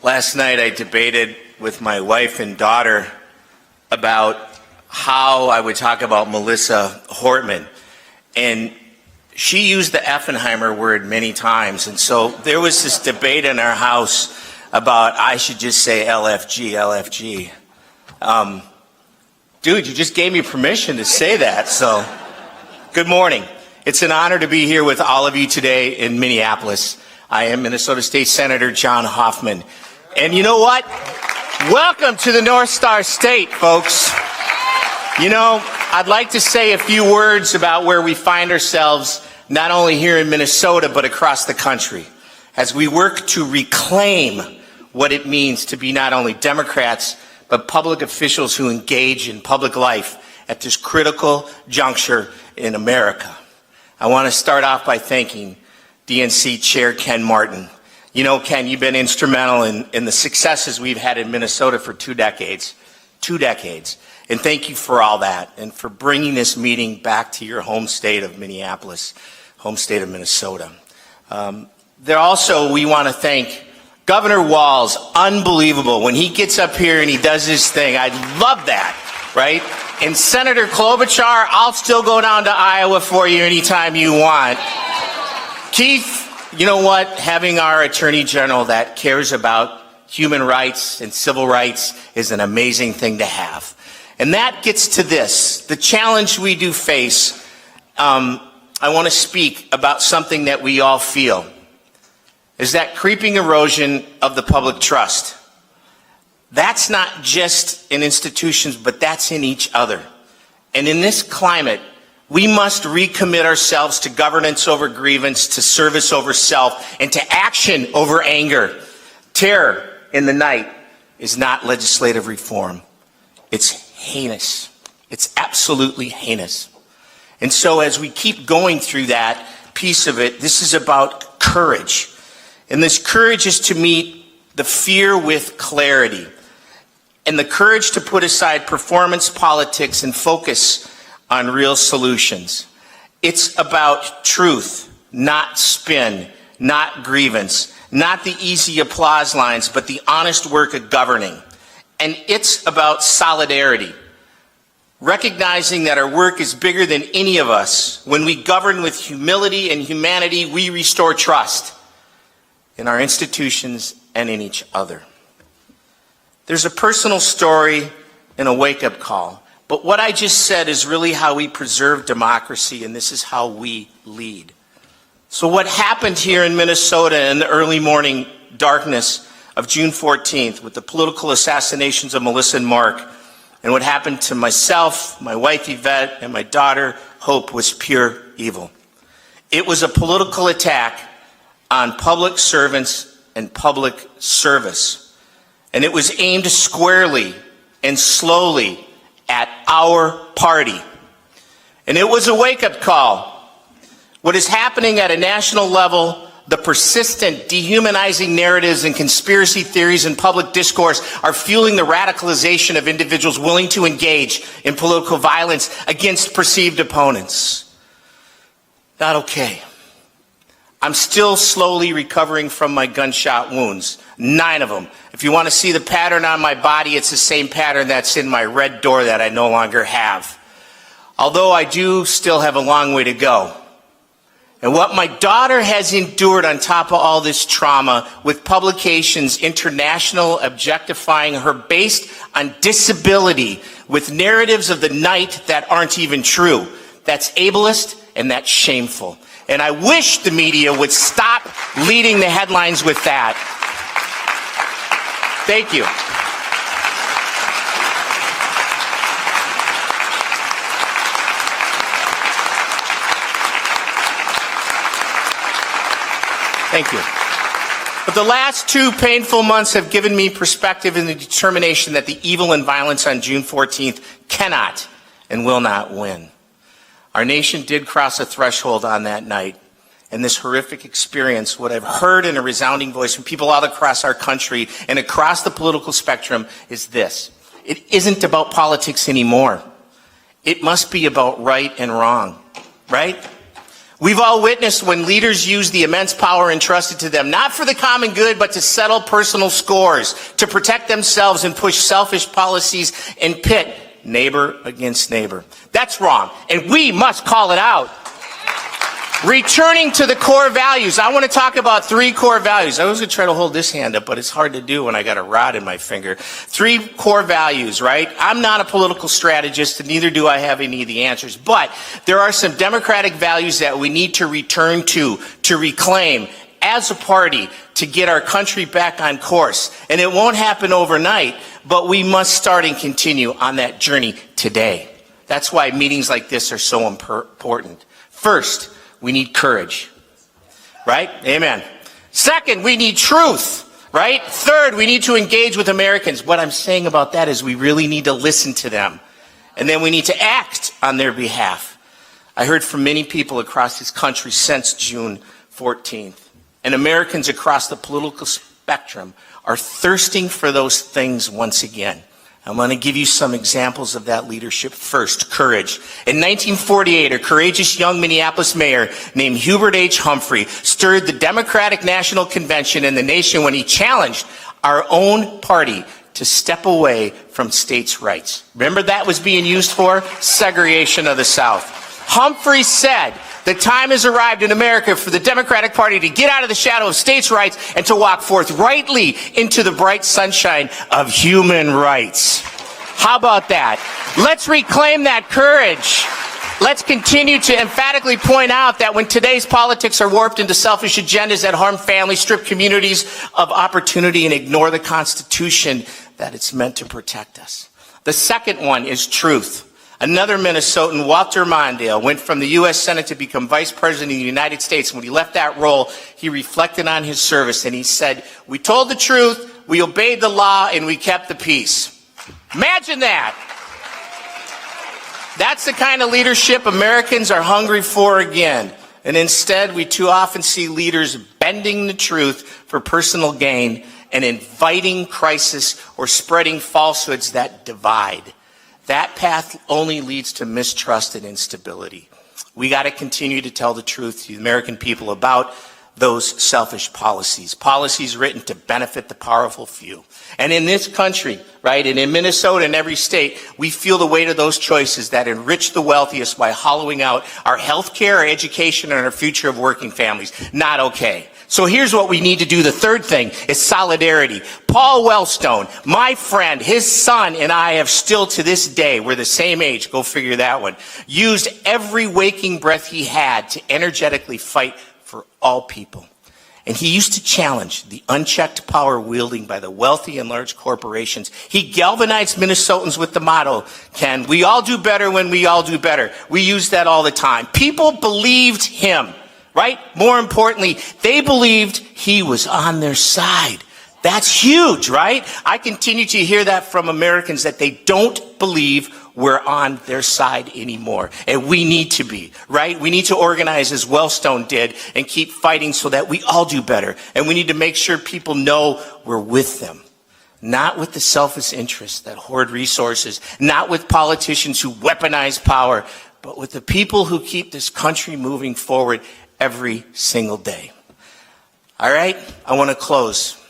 Last night I debated with my wife and daughter about how I would talk about Melissa Hortman. And she used the Effenheimer word many times. And so there was this debate in our house about I should just say LFG, LFG. Dude, you just gave me permission to say that. So good morning. It's an honor to be here with all of you today in Minneapolis. I am Minnesota State Senator John Hoffman. And you know what? Welcome to the North Star State, folks. You know, I'd like to say a few words about where we find ourselves, not only here in Minnesota, but across the country, as we work to reclaim what it means to be not only Democrats, but public officials who engage in public life at this critical juncture in America. I want to start off by thanking DNC Chair Ken Martin. You know, Ken, you've been instrumental in the successes we've had in Minnesota for 2 decades. 2 decades. And thank you for all that and for bringing this meeting back to your home state of Minneapolis, home state of Minnesota. We want to thank Governor Walz. Unbelievable. When he gets up here and he does his thing, I love that, right? And Senator Klobuchar, I'll still go down to Iowa for you anytime you want. Keith, you know what? Having our Attorney General that cares about human rights and civil rights is an amazing thing to have. And that gets to this, the challenge we do face. I want to speak about something that we all feel, is that creeping erosion of the public trust. That's not just in institutions, but that's in each other. And in this climate, we must recommit ourselves to governance over grievance, to service over self, and to action over anger. Terror in the night is not legislative reform. It's heinous. It's absolutely heinous. And so as we keep going through that piece of it, this is about courage. And this courage is to meet the fear with clarity. And the courage to put aside performance politics and focus on real solutions. It's about truth, not spin, not grievance, not the easy applause lines, but the honest work of governing. And it's about solidarity, recognizing that our work is bigger than any of us. When we govern with humility and humanity, we restore trust in our institutions and in each other. There's a personal story and a wake-up call. But what I just said is really how we preserve democracy, and this is how we lead. So what happened here in Minnesota in the early morning darkness of June 14th with the political assassinations of Melissa and Mark, and what happened to myself, my wife Yvette, and my daughter Hope was pure evil. It was a political attack on public servants and public service. And it was aimed squarely and slowly at our party. And it was a wake-up call. What is happening at a national level, the persistent dehumanizing narratives and conspiracy theories in public discourse are fueling the radicalization of individuals willing to engage in political violence against perceived opponents. Not okay. I'm still slowly recovering from my gunshot wounds, 9 of them. If you want to see the pattern on my body, it's the same pattern that's in my red door that I no longer have. Although I do still have a long way to go. And what my daughter has endured on top of all this trauma, with publications international objectifying her based on disability, with narratives of the night that aren't even true, that's ableist and that's shameful. And I wish the media would stop leading the headlines with that. Thank you. Thank you. But the last 2 painful months have given me perspective and the determination that the evil and violence on June 14th cannot and will not win. Our nation did cross a threshold on that night, and this horrific experience, what I've heard in a resounding voice from people all across our country and across the political spectrum, is this. It isn't about politics anymore. It must be about right and wrong, right? We've all witnessed when leaders use the immense power entrusted to them, not for the common good, but to settle personal scores, to protect themselves and push selfish policies and pit neighbor against neighbor. That's wrong, and we must call it out. Returning to the core values. I want to talk about 3 core values. I was going to try to hold this hand up, but it's hard to do when I got a rod in my finger. 3 core values, right? I'm not a political strategist, and neither do I have any of the answers. But there are some democratic values that we need to return to reclaim as a party, to get our country back on course. And it won't happen overnight, but we must start and continue on that journey today. That's why meetings like this are so important. First, we need courage, right? Amen. Second, we need truth, right? Third, we need to engage with Americans. What I'm saying about that is we really need to listen to them. And then we need to act on their behalf. I heard from many people across this country since June 14th. And Americans across the political spectrum are thirsting for those things once again. I'm going to give you some examples of that leadership. First, courage. In 1948, a courageous young Minneapolis mayor named Hubert H. Humphrey stirred the Democratic National Convention in the nation when he challenged our own party to step away from states' rights. Remember that was being used for? Segregation of the South. Humphrey said, the time has arrived in America for the Democratic Party to get out of the shadow of states' rights and to walk forthrightly into the bright sunshine of human rights. How about that? Let's reclaim that courage. Let's continue to emphatically point out that when today's politics are warped into selfish agendas that harm families, strip communities of opportunity, and ignore the Constitution that it's meant to protect us. The second one is truth. Another Minnesotan, Walter Mondale, went from the U.S. Senate to become Vice President of the United States. When he left that role, he reflected on his service and he said, we told the truth, we obeyed the law, and we kept the peace. Imagine that. That's the kind of leadership Americans are hungry for again. And instead, we too often see leaders bending the truth for personal gain and inviting crisis or spreading falsehoods that divide. That path only leads to mistrust and instability. We got to continue to tell the truth to the American people about those selfish policies written to benefit the powerful few. And in this country, right, and in Minnesota and every state, we feel the weight of those choices that enrich the wealthiest by hollowing out our health care, our education, and our future of working families. Not okay. So here's what we need to do. The third thing is solidarity. Paul Wellstone, my friend, his son and I have still to this day, we're the same age, go figure that one, used every waking breath he had to energetically fight for all people. And he used to challenge the unchecked power wielding by the wealthy and large corporations. He galvanized Minnesotans with the motto, Ken, we all do better when we all do better. We use that all the time. People believed him. Right? More importantly, they believed he was on their side. That's huge, right? I continue to hear that from Americans that they don't believe we're on their side anymore. And we need to be, right? We need to organize as Wellstone did and keep fighting so that we all do better. And we need to make sure people know we're with them. Not with the selfish interests that hoard resources, not with politicians who weaponize power, but with the people who keep this country moving forward every single day. All right, I want to close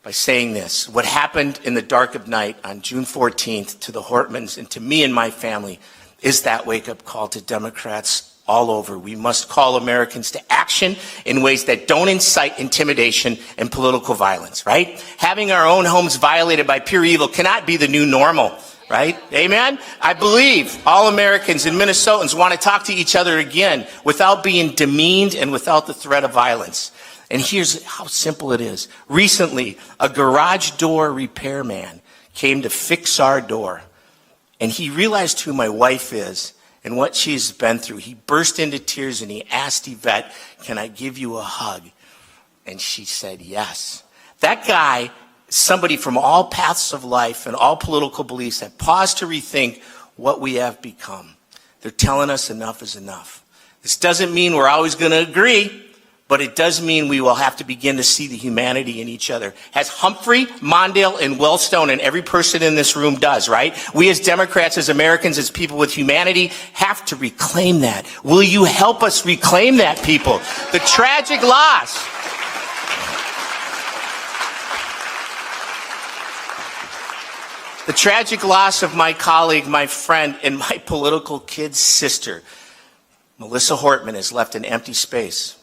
by saying this. What happened in the dark of night on June 14th to the Hortmans and to me and my family is that wake-up call to Democrats all over. We must call Americans to action in ways that don't incite intimidation and political violence, right? Having our own homes violated by pure evil cannot be the new normal. Right? Amen? I believe all Americans and Minnesotans want to talk to each other again without being demeaned and without the threat of violence. And here's how simple it is. Recently, a garage door repairman came to fix our door. And he realized who my wife is and what she's been through. He burst into tears and he asked Yvette, can I give you a hug? And she said yes. That guy, somebody from all paths of life and all political beliefs, have paused to rethink what we have become. They're telling us enough is enough. This doesn't mean we're always going to agree, but it does mean we will have to begin to see the humanity in each other, as Humphrey, Mondale, and Wellstone and every person in this room does, right? We as Democrats, as Americans, as people with humanity, have to reclaim that. Will you help us reclaim that, people? The tragic loss. The tragic loss of my colleague, my friend, and my political kid's sister, Melissa Hortman, has left an empty space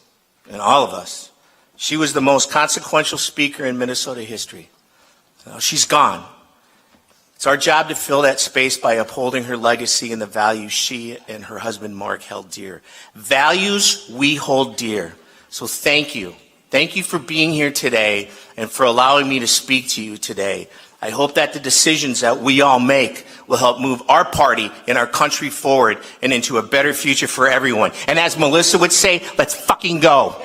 in all of us. She was the most consequential speaker in Minnesota history. Now she's gone. It's our job to fill that space by upholding her legacy and the values she and her husband Mark held dear. Values we hold dear. So thank you. Thank you for being here today and for allowing me to speak to you today. I hope that the decisions that we all make will help move our party and our country forward and into a better future for everyone. And as Melissa would say, let's fucking go.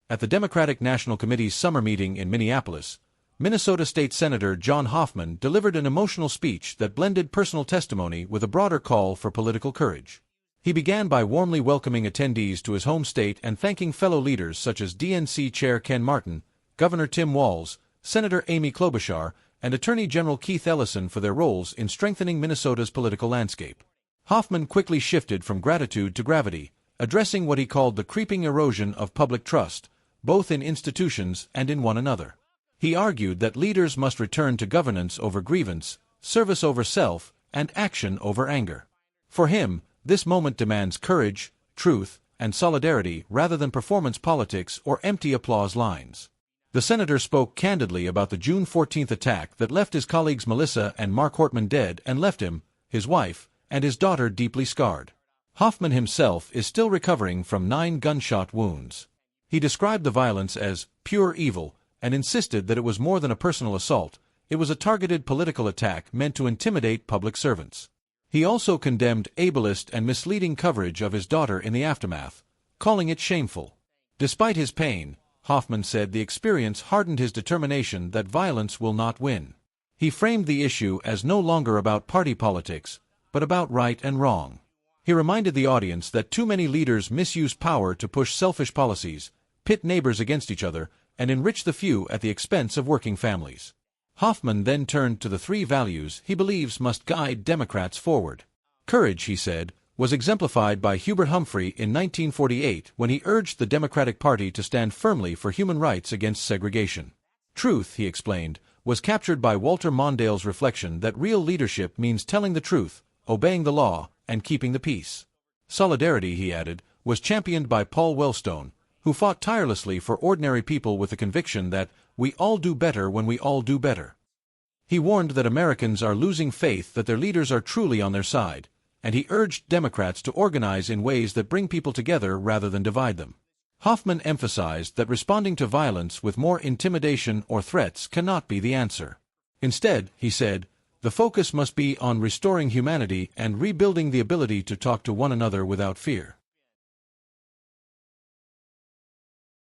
At the Democratic National Committee's summer meeting in Minneapolis, Minnesota State Senator John Hoffman delivered an emotional speech that blended personal testimony with a broader call for political courage. He began by warmly welcoming attendees to his home state and thanking fellow leaders such as DNC Chair Ken Martin, Governor Tim Walz, Senator Amy Klobuchar, and Attorney General Keith Ellison for their roles in strengthening Minnesota's political landscape. Hoffman quickly shifted from gratitude to gravity, addressing what he called the creeping erosion of public trust, both in institutions and in one another. He argued that leaders must return to governance over grievance, service over self, and action over anger. For him, this moment demands courage, truth, and solidarity rather than performance politics or empty applause lines. The senator spoke candidly about the June 14th attack that left his colleagues Melissa and Mark Hortman dead and left him, his wife, and his daughter deeply scarred. Hoffman himself is still recovering from 9 gunshot wounds. He described the violence as pure evil and insisted that it was more than a personal assault, it was a targeted political attack meant to intimidate public servants. He also condemned ableist and misleading coverage of his daughter in the aftermath, calling it shameful. Despite his pain, Hoffman said the experience hardened his determination that violence will not win. He framed the issue as no longer about party politics, but about right and wrong. He reminded the audience that too many leaders misuse power to push selfish policies, pit neighbors against each other, and enrich the few at the expense of working families. Hoffman then turned to the 3 values he believes must guide Democrats forward. Courage, he said, was exemplified by Hubert Humphrey in 1948 when he urged the Democratic Party to stand firmly for human rights against segregation. Truth, he explained, was captured by Walter Mondale's reflection that real leadership means telling the truth, obeying the law, and keeping the peace. Solidarity, he added, was championed by Paul Wellstone, who fought tirelessly for ordinary people with the conviction that we all do better when we all do better. He warned that Americans are losing faith that their leaders are truly on their side, and he urged Democrats to organize in ways that bring people together rather than divide them. Hoffman emphasized that responding to violence with more intimidation or threats cannot be the answer. Instead, he said, the focus must be on restoring humanity and rebuilding the ability to talk to one another without fear.